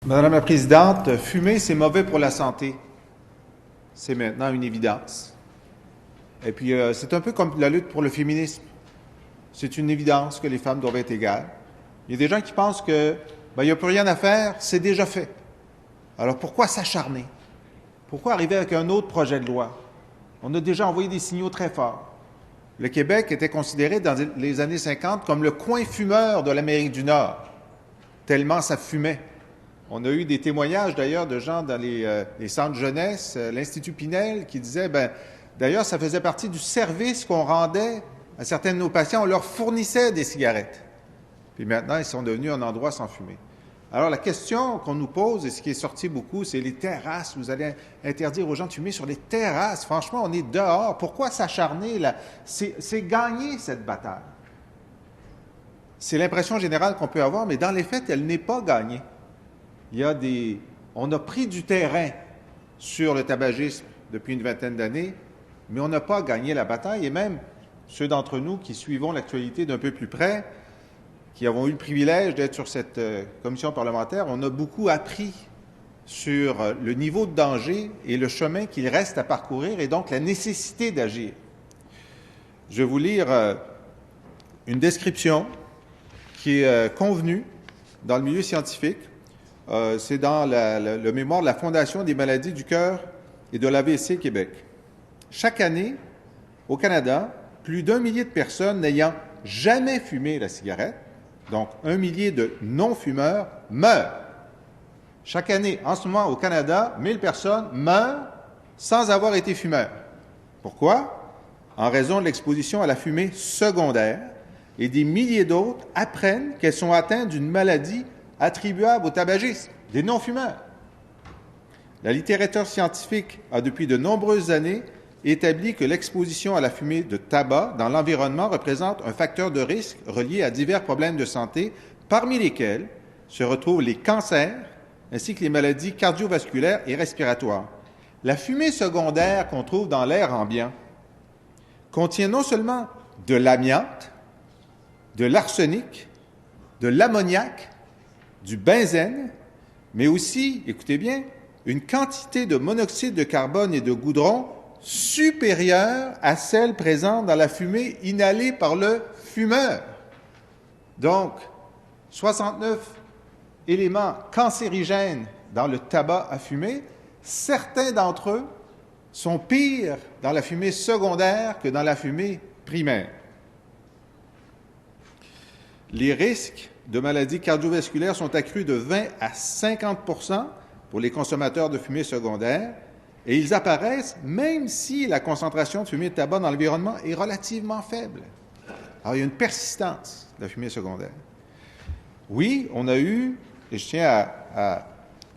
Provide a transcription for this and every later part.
Madame la Présidente, fumer, c'est mauvais pour la santé. C'est maintenant une évidence. Et puis, c'est un peu comme la lutte pour le féminisme. C'est une évidence que les femmes doivent être égales. Il y a des gens qui pensent que, il n'y a plus rien à faire, c'est déjà fait. Alors, pourquoi s'acharner? Pourquoi arriver avec un autre projet de loi? On a déjà envoyé des signaux très forts. Le Québec était considéré dans les années 50 comme le coin fumeur de l'Amérique du Nord, tellement ça fumait. On a eu des témoignages d'ailleurs de gens dans les centres jeunesse, l'Institut Pinel, qui disaient, d'ailleurs, ça faisait partie du service qu'on rendait à certains de nos patients. On leur fournissait des cigarettes. Puis maintenant, ils sont devenus un endroit sans fumée. Alors, la question qu'on nous pose, et ce qui est sorti beaucoup, c'est les terrasses. Vous allez interdire aux gens de fumer sur les terrasses. Franchement, on est dehors. Pourquoi s'acharner là? C'est gagner cette bataille. C'est l'impression générale qu'on peut avoir, mais dans les faits, elle n'est pas gagnée. On a pris du terrain sur le tabagisme depuis une vingtaine d'années, mais on n'a pas gagné la bataille. Et même ceux d'entre nous qui suivons l'actualité d'un peu plus près, qui avons eu le privilège d'être sur cette commission parlementaire, on a beaucoup appris sur le niveau de danger et le chemin qu'il reste à parcourir et donc la nécessité d'agir. Je vais vous lire une description qui est convenue dans le milieu scientifique. C'est dans le mémoire de la Fondation des maladies du cœur et de l'AVC Québec. Chaque année, au Canada, plus d'1 millier de personnes n'ayant jamais fumé la cigarette, donc 1 millier de non-fumeurs, meurent. Chaque année, en ce moment, au Canada, 1000 personnes meurent sans avoir été fumeurs. Pourquoi? En raison de l'exposition à la fumée secondaire, et des milliers d'autres apprennent qu'elles sont atteintes d'une maladie attribuables au tabagisme, des non-fumeurs. La littérature scientifique a depuis de nombreuses années établi que l'exposition à la fumée de tabac dans l'environnement représente un facteur de risque relié à divers problèmes de santé, parmi lesquels se retrouvent les cancers ainsi que les maladies cardiovasculaires et respiratoires. La fumée secondaire qu'on trouve dans l'air ambiant contient non seulement de l'amiante, de l'arsenic, de l'ammoniac, du benzène, mais aussi, écoutez bien, une quantité de monoxyde de carbone et de goudron supérieure à celle présente dans la fumée inhalée par le fumeur. Donc, 69 éléments cancérigènes dans le tabac à fumer, certains d'entre eux sont pires dans la fumée secondaire que dans la fumée primaire. Les risques de maladies cardiovasculaires sont accrus de 20 à 50 pour les consommateurs de fumée secondaire et ils apparaissent même si la concentration de fumée de tabac dans l'environnement est relativement faible. Alors, il y a une persistance de la fumée secondaire. Oui, on a eu, et je tiens à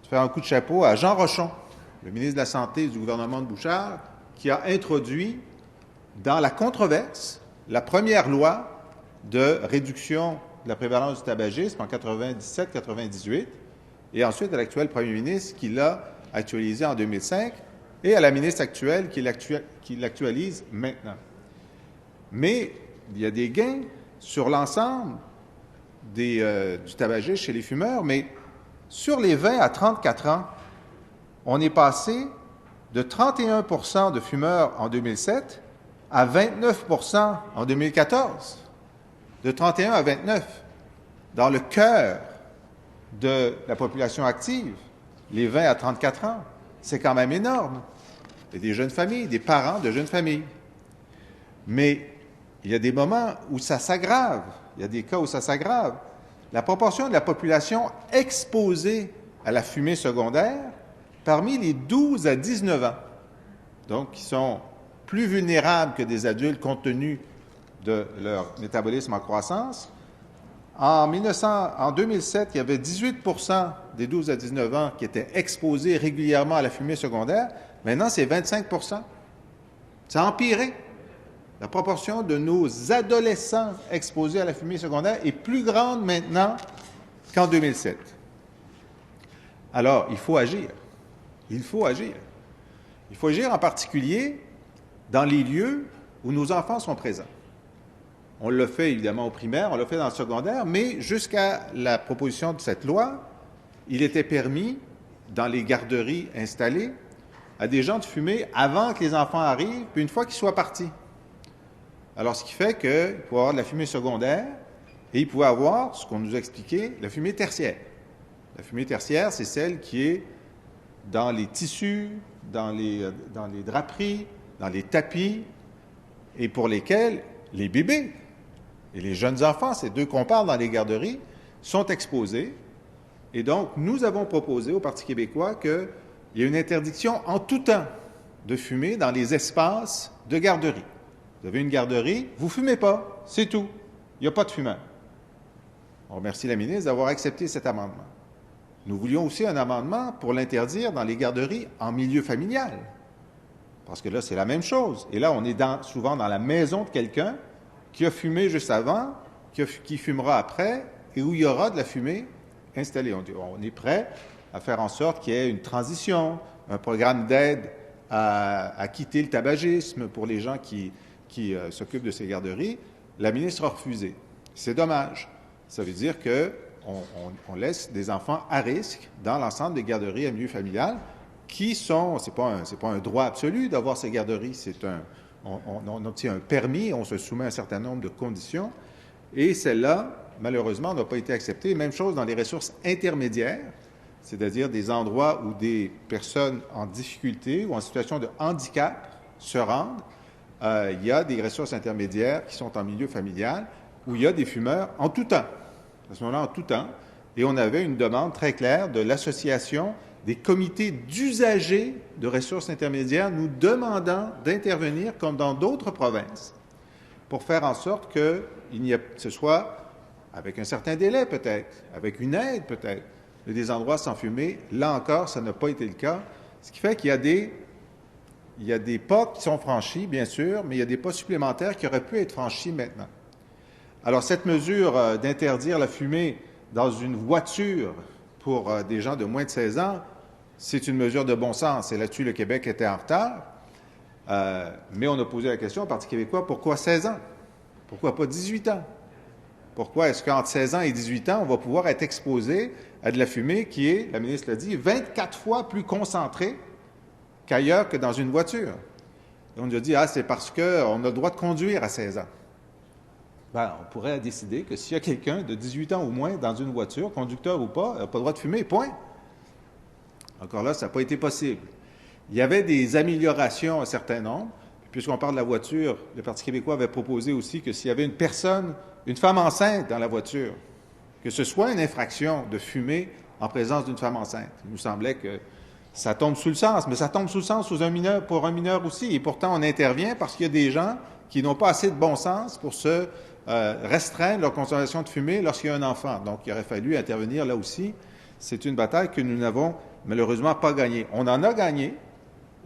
faire un coup de chapeau à Jean Rochon, le ministre de la Santé du gouvernement de Bouchard, qui a introduit dans la controverse la première loi de réduction de la prévalence du tabagisme en 97-98, et ensuite à l'actuel premier ministre qui l'a actualisé en 2005, et à la ministre actuelle qui l'actualise maintenant. Mais il y a des gains sur l'ensemble du tabagisme chez les fumeurs, mais sur les 20 à 34 ans, on est passé de 31 de fumeurs en 2007 à 29 en 2014. De 31 à 29, dans le cœur de la population active, les 20 à 34 ans, c'est quand même énorme. Il y a des jeunes familles, des parents de jeunes familles. Mais il y a des moments où ça s'aggrave, il y a des cas où ça s'aggrave. La proportion de la population exposée à la fumée secondaire, parmi les 12 à 19 ans, donc qui sont plus vulnérables que des adultes compte tenu de leur métabolisme en croissance. En 2007, il y avait 18 des 12 à 19 ans qui étaient exposés régulièrement à la fumée secondaire. Maintenant, c'est 25 Ça a empiré. La proportion de nos adolescents exposés à la fumée secondaire est plus grande maintenant qu'en 2007. Alors, il faut agir. Il faut agir. Il faut agir en particulier dans les lieux où nos enfants sont présents. On l'a fait évidemment au primaire, on l'a fait dans le secondaire, mais jusqu'à la proposition de cette loi, il était permis, dans les garderies installées, à des gens de fumer avant que les enfants arrivent, puis une fois qu'ils soient partis. Alors, ce qui fait qu'il pouvait avoir de la fumée secondaire et il pouvait avoir, ce qu'on nous a expliqué, la fumée tertiaire. La fumée tertiaire, c'est celle qui est dans les tissus, dans les draperies, dans les tapis, et pour lesquels les bébés et les jeunes enfants, ces deux qu'on parle dans les garderies, sont exposés. Et donc, nous avons proposé au Parti québécois qu'il y ait une interdiction en tout temps de fumer dans les espaces de garderie. Vous avez une garderie, vous ne fumez pas, c'est tout. Il n'y a pas de fumeur. On remercie la ministre d'avoir accepté cet amendement. Nous voulions aussi un amendement pour l'interdire dans les garderies en milieu familial. Parce que là, c'est la même chose. Et là, on est souvent dans la maison de quelqu'un qui a fumé juste avant, qui fumera après, et où il y aura de la fumée installée. On est prêt à faire en sorte qu'il y ait une transition, un programme d'aide à quitter le tabagisme pour les gens qui s'occupent de ces garderies. La ministre a refusé. C'est dommage. Ça veut dire qu'on laisse des enfants à risque dans l'ensemble des garderies à milieu familial qui sont, c'est pas un droit absolu d'avoir ces garderies, on obtient un permis, on se soumet à un certain nombre de conditions, et celle-là, malheureusement, n'a pas été acceptée. Même chose dans les ressources intermédiaires, c'est-à-dire des endroits où des personnes en difficulté ou en situation de handicap se rendent. Il y a des ressources intermédiaires qui sont en milieu familial où il y a des fumeurs en tout temps. À ce moment-là, en tout temps. Et on avait une demande très claire de l'Association des comités d'usagers de ressources intermédiaires nous demandant d'intervenir, comme dans d'autres provinces, pour faire en sorte que ce soit, avec un certain délai peut-être, avec une aide peut-être, des endroits sans fumée. Là encore, ça n'a pas été le cas. Ce qui fait qu'il y a des pas qui sont franchis, bien sûr, mais il y a des pas supplémentaires qui auraient pu être franchis maintenant. Alors, cette mesure d'interdire la fumée dans une voiture pour des gens de moins de 16 ans, c'est une mesure de bon sens. Et là-dessus, le Québec était en retard. Mais on a posé la question au Parti québécois, pourquoi 16 ans? Pourquoi pas 18 ans? Pourquoi est-ce qu'entre 16 ans et 18 ans, on va pouvoir être exposé à de la fumée qui est, la ministre l'a dit, 24 fois plus concentrée qu'ailleurs que dans une voiture? Et on nous a dit, c'est parce qu'on a le droit de conduire à 16 ans. On pourrait décider que s'il y a quelqu'un de 18 ans ou moins dans une voiture, conducteur ou pas, il n'a pas le droit de fumer, point. Encore là, ça n'a pas été possible. Il y avait des améliorations, un certain nombre. Puisqu'on parle de la voiture, le Parti québécois avait proposé aussi que s'il y avait une femme enceinte dans la voiture, que ce soit une infraction de fumer en présence d'une femme enceinte. Il nous semblait que ça tombe sous le sens, mais ça tombe sous le sens pour un mineur aussi. Et pourtant, on intervient parce qu'il y a des gens qui n'ont pas assez de bon sens pour se restreindre leur consommation de fumée lorsqu'il y a un enfant. Donc, il aurait fallu intervenir là aussi. C'est une bataille que nous n'avons malheureusement pas gagnée. On en a gagné,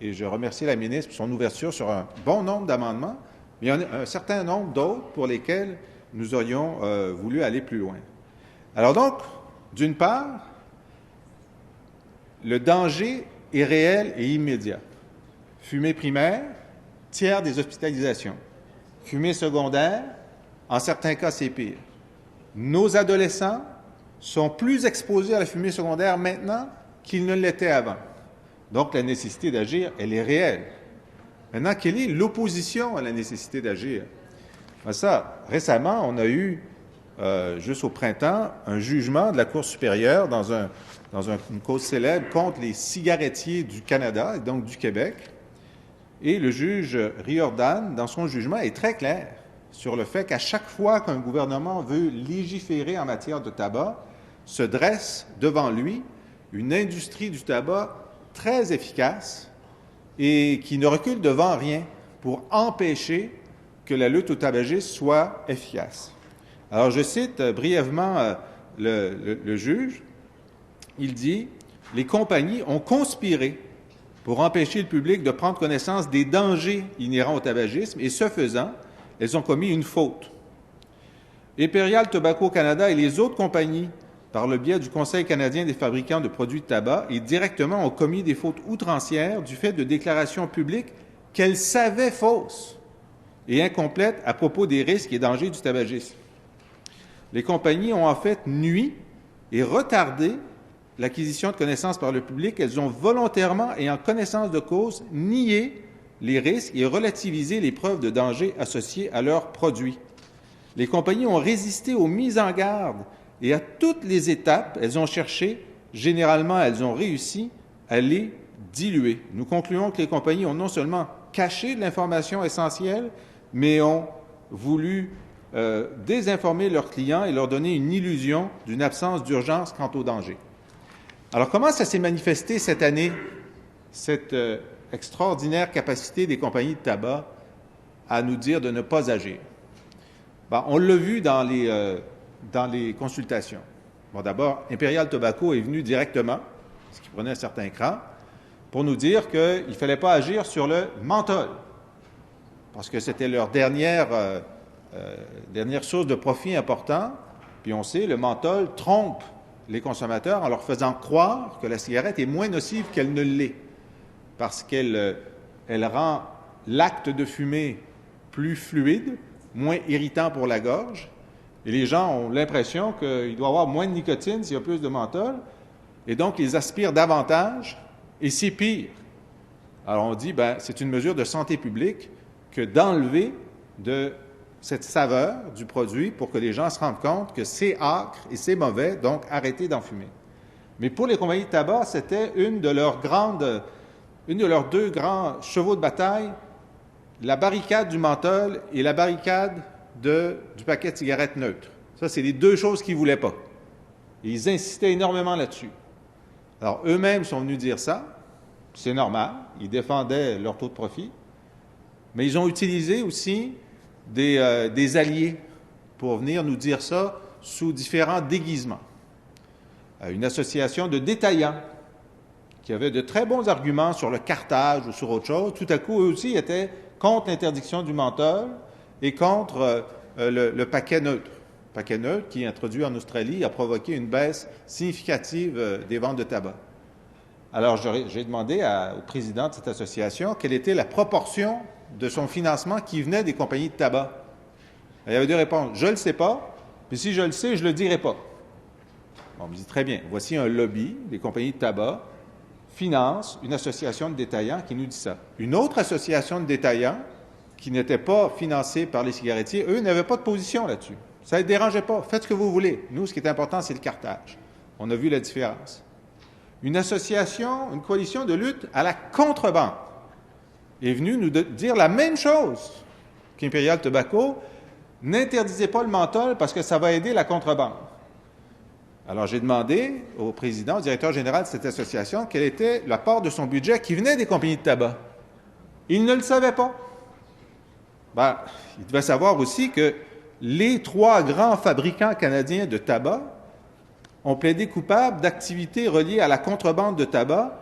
et je remercie la ministre pour son ouverture sur un bon nombre d'amendements, mais il y en a un certain nombre d'autres pour lesquels nous aurions voulu aller plus loin. Alors donc, d'une part, le danger est réel et immédiat. Fumée primaire, tiers des hospitalisations. Fumée secondaire, en certains cas, c'est pire. Nos adolescents sont plus exposés à la fumée secondaire maintenant qu'ils ne l'étaient avant. Donc, la nécessité d'agir, elle est réelle. Maintenant, quelle est l'opposition à la nécessité d'agir? Récemment, on a eu, juste au printemps, un jugement de la Cour supérieure dans une cause célèbre contre les cigarettiers du Canada, et donc du Québec. Et le juge Riordan, dans son jugement, est très clair sur le fait qu'à chaque fois qu'un gouvernement veut légiférer en matière de tabac, se dresse devant lui une industrie du tabac très efficace et qui ne recule devant rien pour empêcher que la lutte au tabagisme soit efficace. Alors, je cite brièvement le juge. Il dit « Les compagnies ont conspiré pour empêcher le public de prendre connaissance des dangers inhérents au tabagisme et, ce faisant, elles ont commis une faute. Imperial Tobacco Canada et les autres compagnies, par le biais du Conseil canadien des fabricants de produits de tabac, et directement ont commis des fautes outrancières du fait de déclarations publiques qu'elles savaient fausses et incomplètes à propos des risques et dangers du tabagisme. Les compagnies ont en fait nui et retardé l'acquisition de connaissances par le public, elles ont volontairement et en connaissance de cause nié les risques et relativisé les preuves de danger associées à leurs produits. Les compagnies ont résisté aux mises en garde et à toutes les étapes, elles ont cherché, généralement elles ont réussi à les diluer. Nous concluons que les compagnies ont non seulement caché de l'information essentielle, mais ont voulu désinformer leurs clients et leur donner une illusion d'une absence d'urgence quant au danger. Alors, comment ça s'est manifesté cette année, cette extraordinaire capacité des compagnies de tabac à nous dire de ne pas agir? Bien, on l'a vu dans les consultations. Bon, d'abord, Imperial Tobacco est venu directement, ce qui prenait un certain cran, pour nous dire qu'il ne fallait pas agir sur le menthol, parce que c'était leur dernière source de profit important. Puis on sait, le menthol trompe les consommateurs en leur faisant croire que la cigarette est moins nocive qu'elle ne l'est, parce qu'elle rend l'acte de fumer plus fluide, moins irritant pour la gorge, et les gens ont l'impression qu'il doit y avoir moins de nicotine s'il y a plus de menthol, et donc ils aspirent davantage, et c'est pire. Alors on dit, ben c'est une mesure de santé publique que d'enlever de cette saveur du produit pour que les gens se rendent compte que c'est âcre et c'est mauvais, donc arrêtez d'en fumer. Mais pour les compagnies de tabac, c'était une de leurs deux grands chevaux de bataille, la barricade du menthol et la barricade du paquet de cigarettes neutres. Ça, c'est les deux choses qu'ils ne voulaient pas. Et ils insistaient énormément là-dessus. Alors, eux-mêmes sont venus dire ça. C'est normal. Ils défendaient leur taux de profit. Mais ils ont utilisé aussi des alliés pour venir nous dire ça sous différents déguisements. Une association de détaillants qui avait de très bons arguments sur le cartage ou sur autre chose, tout à coup, eux aussi étaient contre l'interdiction du menthol et contre le paquet neutre. Le paquet neutre qui, introduit en Australie, a provoqué une baisse significative des ventes de tabac. Alors, j'ai demandé au président de cette association quelle était la proportion de son financement qui venait des compagnies de tabac. Il y avait deux réponses. Je ne le sais pas, puis si je le sais, je ne le dirai pas. On me dit très bien, voici un lobby des compagnies de tabac finance une association de détaillants qui nous dit ça. Une autre association de détaillants qui n'était pas financée par les cigarettiers, eux n'avaient pas de position là-dessus. Ça ne les dérangeait pas. Faites ce que vous voulez. Nous, ce qui est important, c'est le cartage. On a vu la différence. Une association, une coalition de lutte à la contrebande est venue nous dire la même chose qu'Imperial Tobacco. N'interdisez pas le menthol parce que ça va aider la contrebande. Alors, j'ai demandé au président, au directeur général de cette association, quelle était la part de son budget qui venait des compagnies de tabac. Il ne le savait pas. Ben, il devait savoir aussi que les 3 grands fabricants canadiens de tabac ont plaidé coupables d'activités reliées à la contrebande de tabac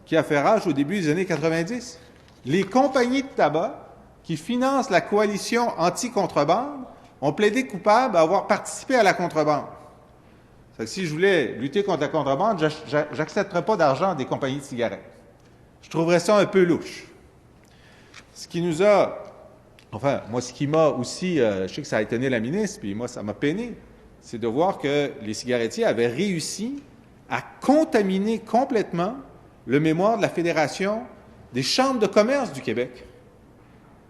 qui a fait rage au début des années 90. Les compagnies de tabac qui financent la coalition anti-contrebande ont plaidé coupables d'avoir participé à la contrebande. C'est que si je voulais lutter contre la contrebande, je n'accepterais pas d'argent des compagnies de cigarettes. Je trouverais ça un peu louche. Ce qui nous a... Enfin, moi, ce qui m'a aussi... je sais que ça a étonné la ministre, puis moi, ça m'a peiné, c'est de voir que les cigarettiers avaient réussi à contaminer complètement le mémoire de la Fédération des chambres de commerce du Québec.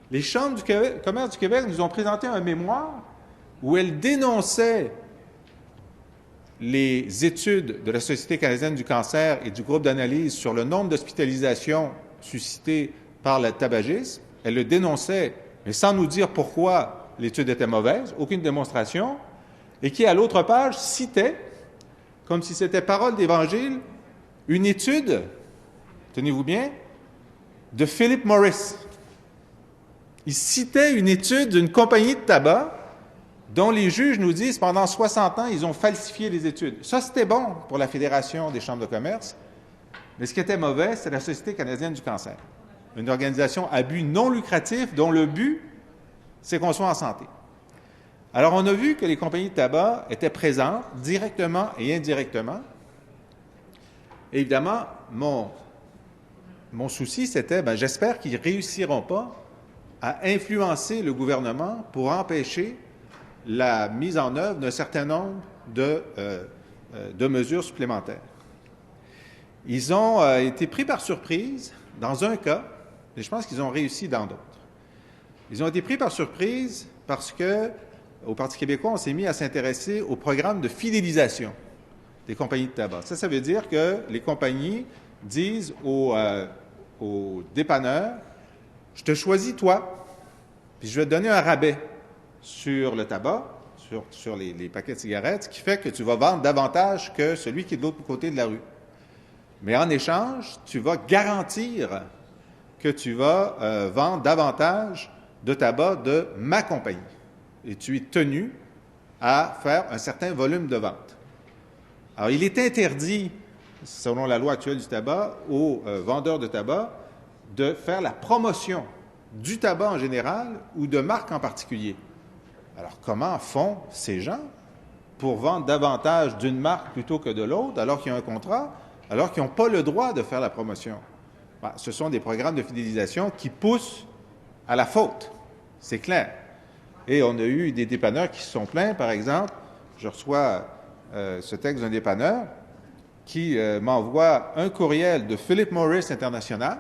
Les chambres de commerce du Québec nous ont présenté un mémoire où elles dénonçaient les études de la Société canadienne du cancer et du groupe d'analyse sur le nombre d'hospitalisations suscitées par le tabagisme. Elles le dénonçaient, mais sans nous dire pourquoi l'étude était mauvaise, aucune démonstration, et qui, à l'autre page, citait, comme si c'était parole d'Évangile, une étude, tenez-vous bien, de Philip Morris. Il citait une étude d'une compagnie de tabac dont les juges nous disent pendant 60 ans, ils ont falsifié les études. Ça, c'était bon pour la Fédération des chambres de commerce, mais ce qui était mauvais, c'est la Société canadienne du cancer, une organisation à but non lucratif dont le but, c'est qu'on soit en santé. Alors, on a vu que les compagnies de tabac étaient présentes, directement et indirectement. Évidemment, mon souci, c'était, j'espère qu'ils ne réussiront pas à influencer le gouvernement pour empêcher la mise en œuvre d'un certain nombre de mesures supplémentaires. Ils ont été pris par surprise dans un cas, et je pense qu'ils ont réussi dans d'autres. Ils ont été pris par surprise parce que, au Parti québécois, on s'est mis à s'intéresser au programme de fidélisation des compagnies de tabac. Ça veut dire que les compagnies disent aux dépanneurs, je te choisis toi, puis je vais te donner un rabais sur le tabac, sur les paquets de cigarettes, ce qui fait que tu vas vendre davantage que celui qui est de l'autre côté de la rue. Mais en échange, tu vas garantir que tu vas vendre davantage de tabac de ma compagnie. Et tu es tenu à faire un certain volume de vente. Alors, il est interdit, selon la loi actuelle du tabac, aux vendeurs de tabac de faire la promotion du tabac en général ou de marques en particulier. Alors, comment font ces gens pour vendre davantage d'une marque plutôt que de l'autre, alors qu'il y a un contrat, alors qu'ils n'ont pas le droit de faire la promotion? Ben, ce sont des programmes de fidélisation qui poussent à la faute, c'est clair. Et on a eu des dépanneurs qui se sont plaints, par exemple, je reçois ce texte d'un dépanneur qui m'envoie un courriel de Philip Morris International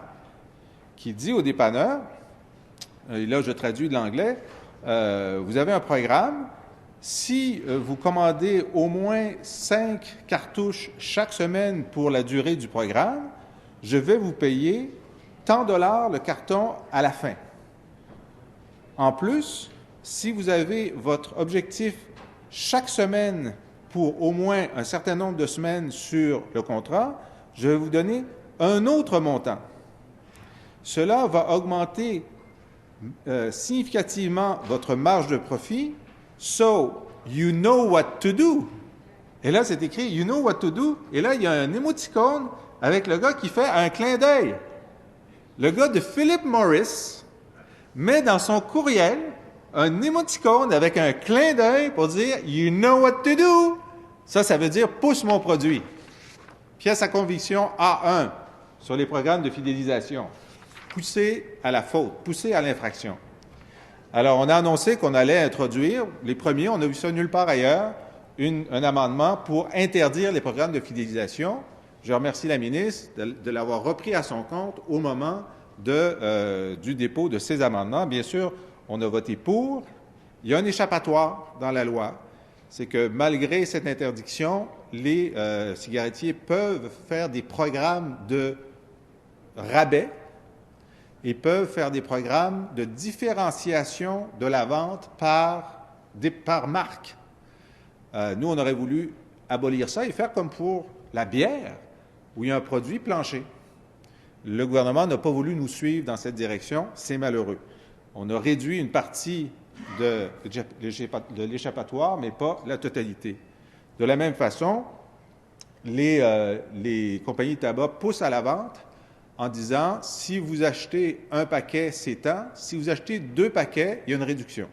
qui dit au dépanneur, et là je traduis de l'anglais, vous avez un programme, si vous commandez au moins 5 cartouches chaque semaine pour la durée du programme, je vais vous payer tant dollars le carton à la fin. En plus, si vous avez votre objectif chaque semaine pour au moins un certain nombre de semaines sur le contrat, je vais vous donner un autre montant. Cela va augmenter significativement votre marge de profit. So, you know what to do. Et là, c'est écrit You know what to do. Et là, il y a un émoticône avec le gars qui fait un clin d'œil. Le gars de Philip Morris met dans son courriel un émoticône avec un clin d'œil pour dire You know what to do. Ça veut dire pousse mon produit. Pièce à conviction A1 sur les programmes de fidélisation. Pousser à la faute, pousser à l'infraction. Alors, on a annoncé qu'on allait introduire, les premiers, on a vu ça nulle part ailleurs, un amendement pour interdire les programmes de fidélisation. Je remercie la ministre de l'avoir repris à son compte au moment du dépôt de ces amendements. Bien sûr, on a voté pour. Il y a un échappatoire dans la loi. C'est que malgré cette interdiction, les cigarettiers peuvent faire des programmes de rabais et peuvent faire des programmes de différenciation de la vente par marque. Nous, on aurait voulu abolir ça et faire comme pour la bière, où il y a un produit plancher. Le gouvernement n'a pas voulu nous suivre dans cette direction, c'est malheureux. On a réduit une partie de l'échappatoire, mais pas la totalité. De la même façon, les compagnies de tabac poussent à la vente en disant, si vous achetez un paquet, c'est tant. Si vous achetez 2 paquets, il y a une réduction.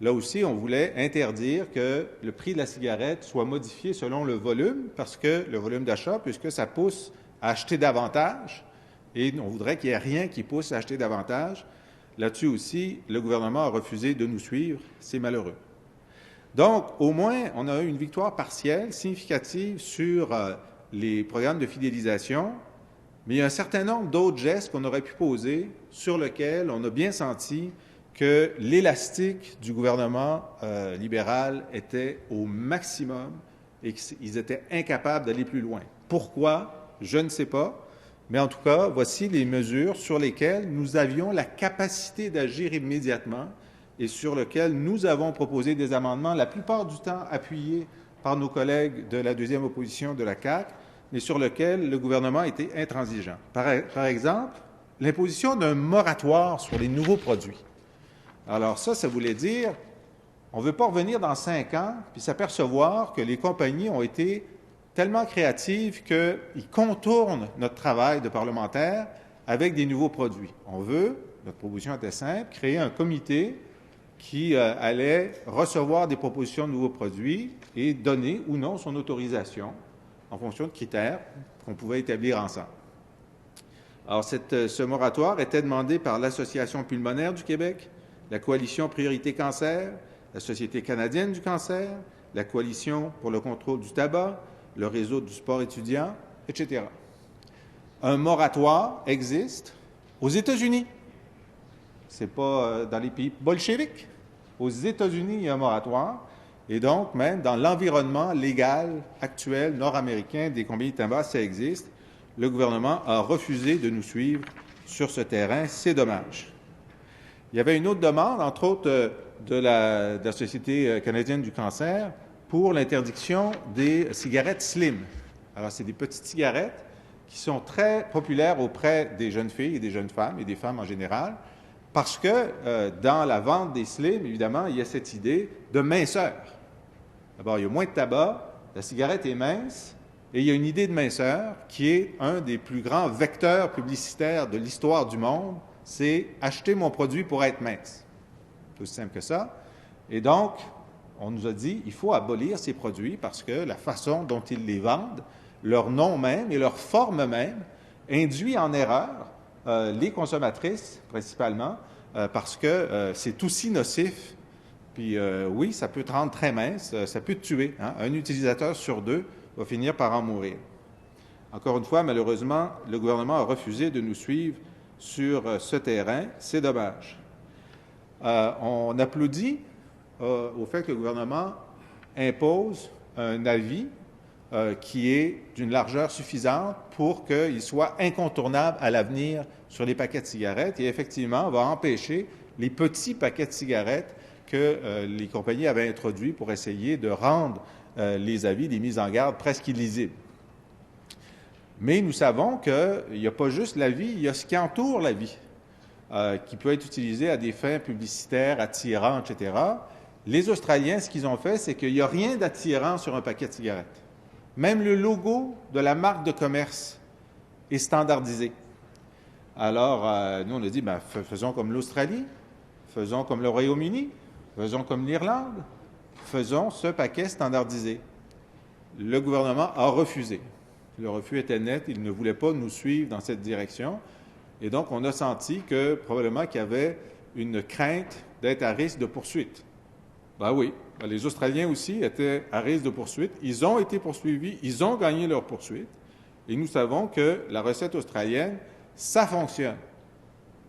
Là aussi, on voulait interdire que le prix de la cigarette soit modifié selon le volume, parce que le volume d'achat, puisque ça pousse à acheter davantage, et on voudrait qu'il n'y ait rien qui pousse à acheter davantage. Là-dessus aussi, le gouvernement a refusé de nous suivre. C'est malheureux. Donc, au moins, on a eu une victoire partielle, significative sur les programmes de fidélisation, mais il y a un certain nombre d'autres gestes qu'on aurait pu poser sur lesquels on a bien senti que l'élastique du gouvernement libéral était au maximum et qu'ils étaient incapables d'aller plus loin. Pourquoi? Je ne sais pas. Mais en tout cas, voici les mesures sur lesquelles nous avions la capacité d'agir immédiatement et sur lesquelles nous avons proposé des amendements, la plupart du temps appuyés par nos collègues de la deuxième opposition de la CAQ, mais sur lesquels le gouvernement était intransigeant. Par exemple, l'imposition d'un moratoire sur les nouveaux produits. Alors ça voulait dire, on ne veut pas revenir dans 5 ans puis s'apercevoir que les compagnies ont été tellement créatives qu'ils contournent notre travail de parlementaire avec des nouveaux produits. On veut, notre proposition était simple, créer un comité qui allait recevoir des propositions de nouveaux produits et donner ou non son autorisation en fonction de critères qu'on pouvait établir ensemble. Alors, ce moratoire était demandé par l'Association pulmonaire du Québec, la Coalition Priorité Cancer, la Société canadienne du cancer, la Coalition pour le contrôle du tabac, le Réseau du sport étudiant, etc. un moratoire existe aux États-Unis. Ce n'est pas dans les pays bolcheviques. Aux États-Unis, il y a un moratoire. Et donc, même dans l'environnement légal actuel nord-américain des compagnies de tabac, ça existe. Le gouvernement a refusé de nous suivre sur ce terrain. C'est dommage. Il y avait une autre demande, entre autres, de la Société canadienne du cancer pour l'interdiction des cigarettes slim. Alors, c'est des petites cigarettes qui sont très populaires auprès des jeunes filles et des jeunes femmes et des femmes en général, parce que dans la vente des slim, évidemment, il y a cette idée de minceur. D'abord, il y a moins de tabac, la cigarette est mince, et il y a une idée de minceur qui est un des plus grands vecteurs publicitaires de l'histoire du monde, c'est acheter mon produit pour être mince. C'est aussi simple que ça. Et donc, on nous a dit, il faut abolir ces produits parce que la façon dont ils les vendent, leur nom même et leur forme même, induit en erreur les consommatrices principalement parce que c'est aussi nocif. Puis oui, ça peut te rendre très mince, ça peut te tuer. Hein? Un utilisateur sur 2 va finir par en mourir. Encore une fois, malheureusement, le gouvernement a refusé de nous suivre sur ce terrain. C'est dommage. On applaudit au fait que le gouvernement impose un avis qui est d'une largeur suffisante pour qu'il soit incontournable à l'avenir sur les paquets de cigarettes et effectivement va empêcher les petits paquets de cigarettes que les compagnies avaient introduits pour essayer de rendre les avis, les mises en garde presque illisibles. Mais nous savons qu'il n'y a pas juste l'avis, il y a ce qui entoure l'avis, qui peut être utilisé à des fins publicitaires, attirantes, etc. Les Australiens, ce qu'ils ont fait, c'est qu'il n'y a rien d'attirant sur un paquet de cigarettes. Même le logo de la marque de commerce est standardisé. Alors, nous, on a dit, faisons comme l'Australie, faisons comme le Royaume-Uni, faisons comme l'Irlande, faisons ce paquet standardisé. Le gouvernement a refusé. Le refus était net, il ne voulait pas nous suivre dans cette direction. Et donc, on a senti que probablement qu'il y avait une crainte d'être à risque de poursuite. Ben oui, les Australiens aussi étaient à risque de poursuite. Ils ont été poursuivis, ils ont gagné leur poursuite. Et nous savons que la recette australienne, ça fonctionne.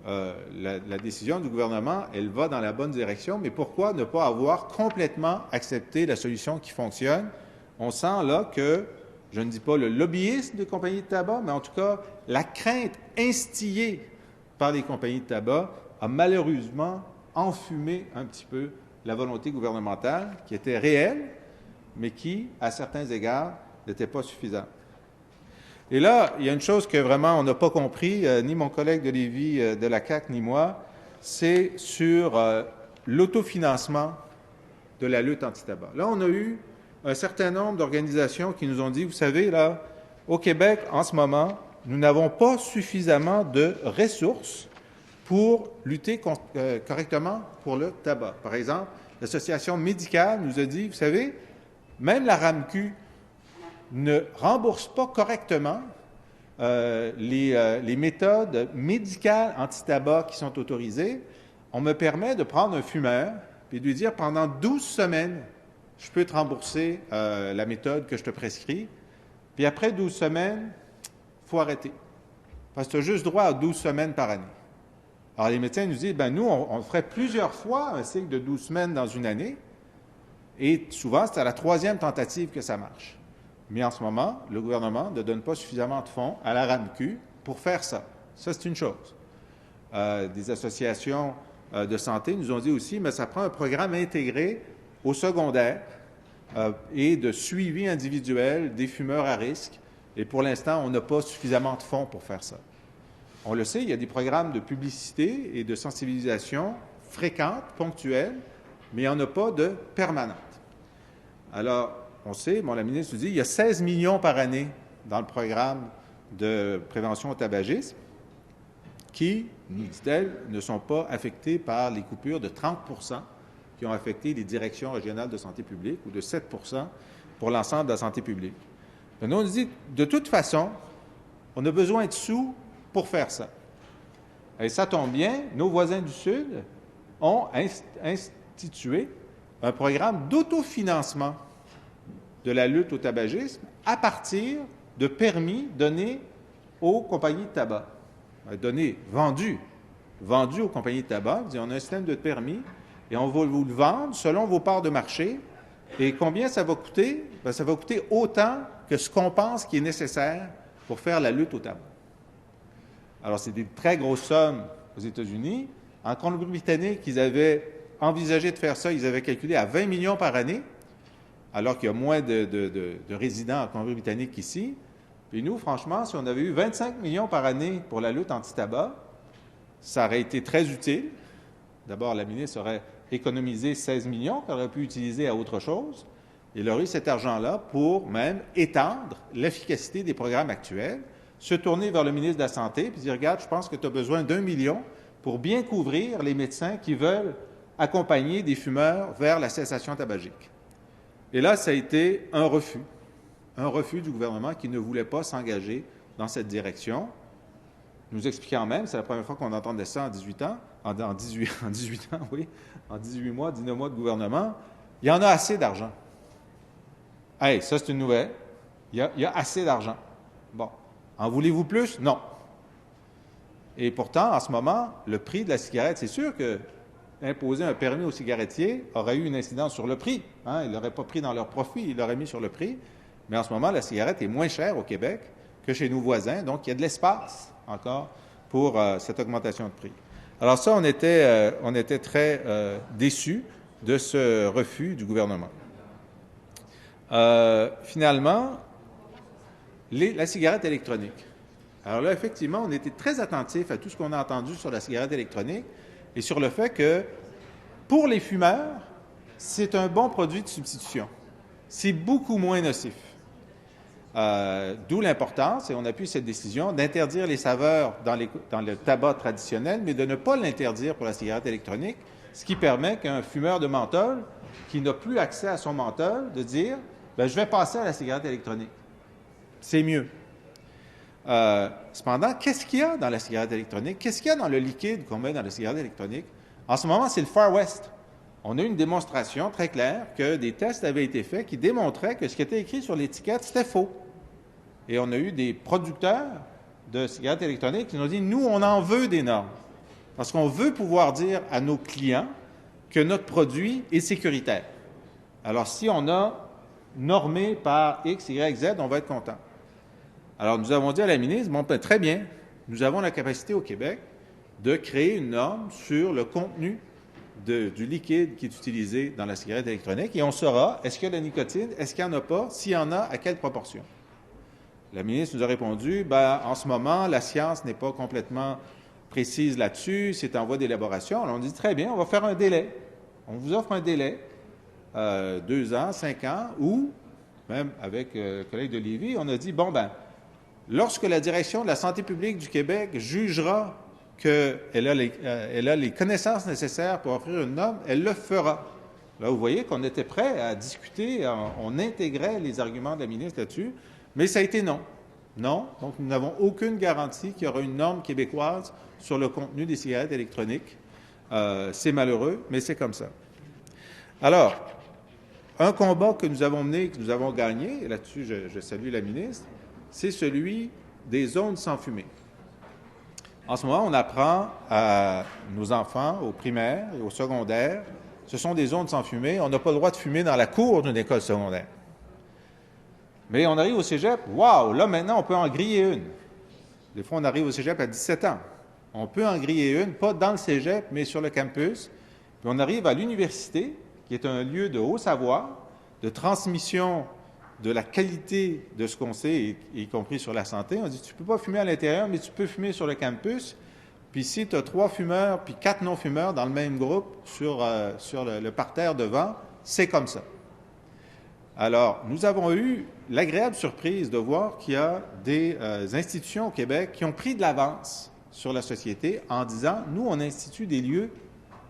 La décision du gouvernement, elle va dans la bonne direction, mais pourquoi ne pas avoir complètement accepté la solution qui fonctionne? On sent là que, je ne dis pas le lobbyisme des compagnies de tabac, mais en tout cas, la crainte instillée par les compagnies de tabac a malheureusement enfumé un petit peu la volonté gouvernementale qui était réelle, mais qui, à certains égards, n'était pas suffisante. Et là, il y a une chose que vraiment on n'a pas compris, ni mon collègue de Lévis de la CAQ, ni moi, c'est sur l'autofinancement de la lutte anti-tabac. Là, on a eu un certain nombre d'organisations qui nous ont dit, vous savez, là, au Québec, en ce moment, nous n'avons pas suffisamment de ressources pour lutter correctement pour le tabac. Par exemple, l'Association médicale nous a dit, vous savez, même la RAMQ ne rembourse pas correctement les méthodes médicales anti-tabac qui sont autorisées. On me permet de prendre un fumeur et de lui dire, pendant 12 semaines, je peux te rembourser la méthode que je te prescris. Puis après 12 semaines, il faut arrêter. Parce que tu as juste droit à 12 semaines par année. Alors, les médecins nous disent, nous, on ferait plusieurs fois un cycle de 12 semaines dans une année, et souvent, c'est à la 3e tentative que ça marche. Mais en ce moment, le gouvernement ne donne pas suffisamment de fonds à la RAMQ pour faire ça. Ça, c'est une chose. Des associations de santé nous ont dit aussi, mais ça prend un programme intégré au secondaire et de suivi individuel des fumeurs à risque. Et pour l'instant, on n'a pas suffisamment de fonds pour faire ça. On le sait, il y a des programmes de publicité et de sensibilisation fréquentes, ponctuelles, mais il n'y en a pas de permanentes. Alors, on sait, la ministre nous dit, il y a 16 millions par année dans le programme de prévention au tabagisme qui, nous dit-elle, ne sont pas affectés par les coupures de 30 % qui ont affecté les directions régionales de santé publique ou de 7 % pour l'ensemble de la santé publique. Nous, on dit, de toute façon, on a besoin de sous pour faire ça. Et ça tombe bien, nos voisins du Sud ont institué un programme d'autofinancement de la lutte au tabagisme à partir de permis donnés aux compagnies de tabac. Vendu aux compagnies de tabac. On dit, on a un système de permis et on va vous le vendre selon vos parts de marché. Et combien ça va coûter? Bien, ça va coûter autant que ce qu'on pense qui est nécessaire pour faire la lutte au tabac. Alors, c'est des très grosses sommes aux États-Unis. En Colombie-Britannique, ils avaient envisagé de faire ça, ils avaient calculé à 20 millions par année, alors qu'il y a moins de résidents en Colombie-Britannique qu'ici. Puis nous, franchement, si on avait eu 25 millions par année pour la lutte anti-tabac, ça aurait été très utile. D'abord, la ministre aurait économisé 16 millions qu'elle aurait pu utiliser à autre chose. Il aurait eu cet argent-là pour même étendre l'efficacité des programmes actuels, se tourner vers le ministre de la Santé et dire, regarde, je pense que tu as besoin d'1 million pour bien couvrir les médecins qui veulent accompagner des fumeurs vers la cessation tabagique. Et là, ça a été un refus du gouvernement qui ne voulait pas s'engager dans cette direction, nous expliquant même, c'est la première fois qu'on entendait ça en 18 ans, en 18 ans, oui, en 18 mois, 19 mois de gouvernement, il y en a assez d'argent. Hey, ça c'est une nouvelle, il y a assez d'argent. Bon, en voulez-vous plus? Non. Et pourtant, en ce moment, le prix de la cigarette, c'est sûr que imposer un permis aux cigarettiers aurait eu une incidence sur le prix. Hein? Ils ne l'auraient pas pris dans leur profit, ils l'auraient mis sur le prix. Mais en ce moment, la cigarette est moins chère au Québec que chez nos voisins, donc il y a de l'espace encore pour cette augmentation de prix. Alors ça, on était très déçus de ce refus du gouvernement. Finalement, la cigarette électronique. Alors là, effectivement, on était très attentifs à tout ce qu'on a entendu sur la cigarette électronique et sur le fait que, pour les fumeurs, c'est un bon produit de substitution. C'est beaucoup moins nocif. D'où l'importance, et on appuie cette décision, d'interdire les saveurs dans le tabac traditionnel, mais de ne pas l'interdire pour la cigarette électronique, ce qui permet qu'un fumeur de menthol, qui n'a plus accès à son menthol, de dire « je vais passer à la cigarette électronique. C'est mieux. » Cependant, qu'est-ce qu'il y a dans la cigarette électronique? Qu'est-ce qu'il y a dans le liquide qu'on met dans la cigarette électronique? En ce moment, c'est le Far West. On a eu une démonstration très claire que des tests avaient été faits qui démontraient que ce qui était écrit sur l'étiquette, c'était faux. Et on a eu des producteurs de cigarettes électroniques qui nous ont dit, nous, on en veut des normes. Parce qu'on veut pouvoir dire à nos clients que notre produit est sécuritaire. Alors, si on a normé par X, Y, Z, on va être content. Alors, nous avons dit à la ministre, bon, très bien, nous avons la capacité au Québec de créer une norme sur le contenu du liquide qui est utilisé dans la cigarette électronique et on saura, est-ce qu'il y a de la nicotine, est-ce qu'il n'y en a pas, s'il y en a, à quelle proportion? La ministre nous a répondu, en ce moment, la science n'est pas complètement précise là-dessus, c'est en voie d'élaboration. Alors, on dit, très bien, on va faire un délai. On vous offre un délai, 2 ans, 5 ans, ou, même avec le collègue de Lévis, on a dit, lorsque la direction de la santé publique du Québec jugera qu'elle a les connaissances nécessaires pour offrir une norme, elle le fera. Là, vous voyez qu'on était prêt à discuter, on intégrait les arguments de la ministre là-dessus, mais ça a été non. Non, donc nous n'avons aucune garantie qu'il y aura une norme québécoise sur le contenu des cigarettes électroniques. C'est malheureux, mais c'est comme ça. Alors, un combat que nous avons mené, que nous avons gagné, et là-dessus je salue la ministre, c'est celui des zones sans fumée. En ce moment, on apprend à nos enfants, au primaire et au secondaire, ce sont des zones sans fumée. On n'a pas le droit de fumer dans la cour d'une école secondaire. Mais on arrive au cégep, waouh, là maintenant, on peut en griller une. Des fois, on arrive au cégep à 17 ans. On peut en griller une, pas dans le cégep, mais sur le campus. Puis on arrive à l'université, qui est un lieu de haut savoir, de transmission de la qualité de ce qu'on sait, y compris sur la santé. On dit, tu ne peux pas fumer à l'intérieur, mais tu peux fumer sur le campus. Puis si tu as 3 fumeurs, puis 4 non-fumeurs dans le même groupe sur le parterre devant, c'est comme ça. Alors, nous avons eu l'agréable surprise de voir qu'il y a des institutions au Québec qui ont pris de l'avance sur la société en disant, nous, on institue des lieux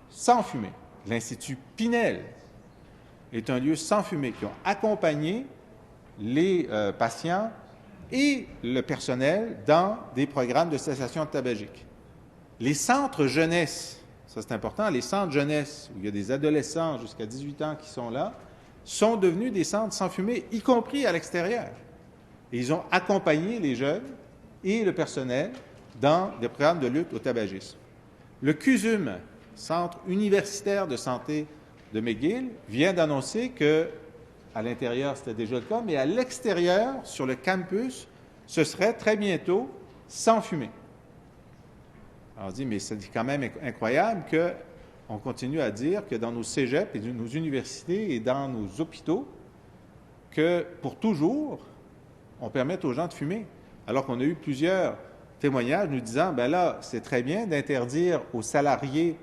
sans fumée. L'Institut Pinel est un lieu sans fumée qui ont accompagné les patients et le personnel dans des programmes de cessation tabagique. Les centres jeunesse, ça c'est important, les centres jeunesse, où il y a des adolescents jusqu'à 18 ans qui sont là, sont devenus des centres sans fumée, y compris à l'extérieur. Et ils ont accompagné les jeunes et le personnel dans des programmes de lutte au tabagisme. Le CUSUM, Centre universitaire de santé de McGill, vient d'annoncer que, à l'intérieur, c'était déjà le cas, mais à l'extérieur, sur le campus, ce serait très bientôt sans fumée. Alors, on se dit, mais c'est quand même incroyable qu'on continue à dire que dans nos cégeps et nos universités et dans nos hôpitaux, que pour toujours, on permette aux gens de fumer. Alors qu'on a eu plusieurs témoignages nous disant, ben là, c'est très bien d'interdire aux salariés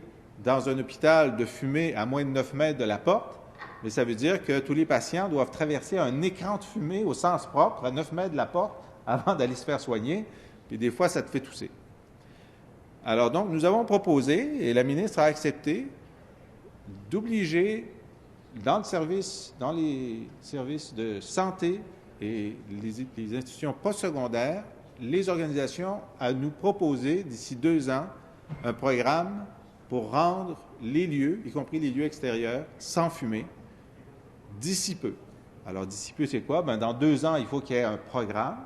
dans un hôpital de fumer à moins de 9 mètres de la porte, mais ça veut dire que tous les patients doivent traverser un écran de fumée au sens propre, à 9 mètres de la porte, avant d'aller se faire soigner, puis des fois, ça te fait tousser. Alors donc, nous avons proposé, et la ministre a accepté, d'obliger dans les services de santé et les institutions postsecondaires, les organisations à nous proposer d'ici 2 ans un programme pour rendre les lieux, y compris les lieux extérieurs, sans fumée, d'ici peu. Alors d'ici peu, c'est quoi? Bien, dans 2 ans, il faut qu'il y ait un programme.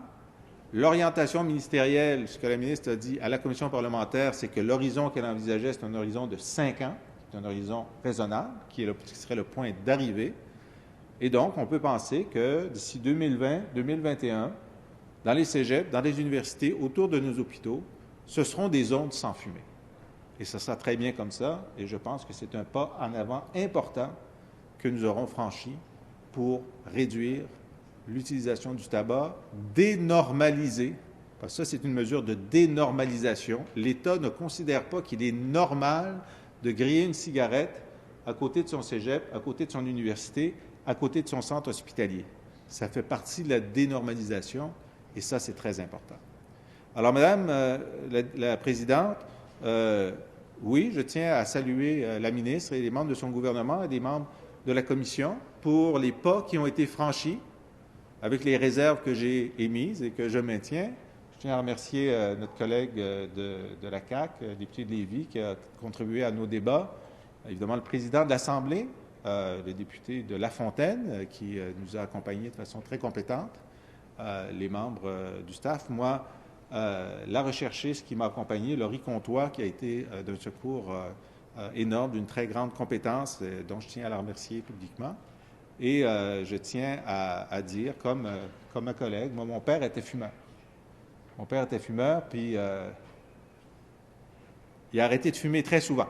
L'orientation ministérielle, ce que la ministre a dit à la commission parlementaire, c'est que l'horizon qu'elle envisageait, c'est un horizon de 5 ans, c'est un horizon raisonnable, qui serait le point d'arrivée. Et donc, on peut penser que d'ici 2020, 2021, dans les cégeps, dans les universités, autour de nos hôpitaux, ce seront des zones sans fumée. Et ce sera très bien comme ça, et je pense que c'est un pas en avant important que nous aurons franchi pour réduire l'utilisation du tabac, dénormaliser, parce que ça, c'est une mesure de dénormalisation. L'État ne considère pas qu'il est normal de griller une cigarette à côté de son cégep, à côté de son université, à côté de son centre hospitalier. Ça fait partie de la dénormalisation, et ça, c'est très important. Alors, Madame la Présidente, oui, je tiens à saluer la ministre et les membres de son gouvernement et les membres de la Commission pour les pas qui ont été franchis avec les réserves que j'ai émises et que je maintiens. Je tiens à remercier notre collègue de la CAQ, député de Lévis, qui a contribué à nos débats. Évidemment, le président de l'Assemblée, le député de Lafontaine, qui nous a accompagnés de façon très compétente, les membres du staff. Moi, la recherchiste qui m'a accompagné, Laurie Comtois, qui a été d'un secours énorme, d'une très grande compétence, dont je tiens à la remercier publiquement. Et je tiens à dire, comme un collègue, moi, mon père était fumeur. Mon père était fumeur, puis il a arrêté de fumer très souvent.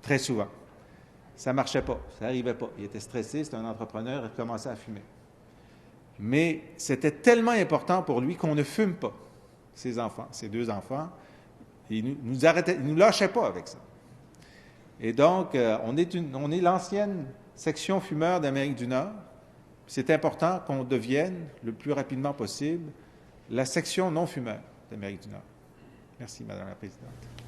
Très souvent. Ça ne marchait pas, ça n'arrivait pas. Il était stressé, c'était un entrepreneur, il commençait à fumer. Mais c'était tellement important pour lui qu'on ne fume pas, ses enfants, ses 2 enfants. Il nous lâchait pas avec ça. Et donc, on est l'ancienne section fumeur d'Amérique du Nord. C'est important qu'on devienne, le plus rapidement possible, la section non-fumeur d'Amérique du Nord. Merci, Madame la Présidente.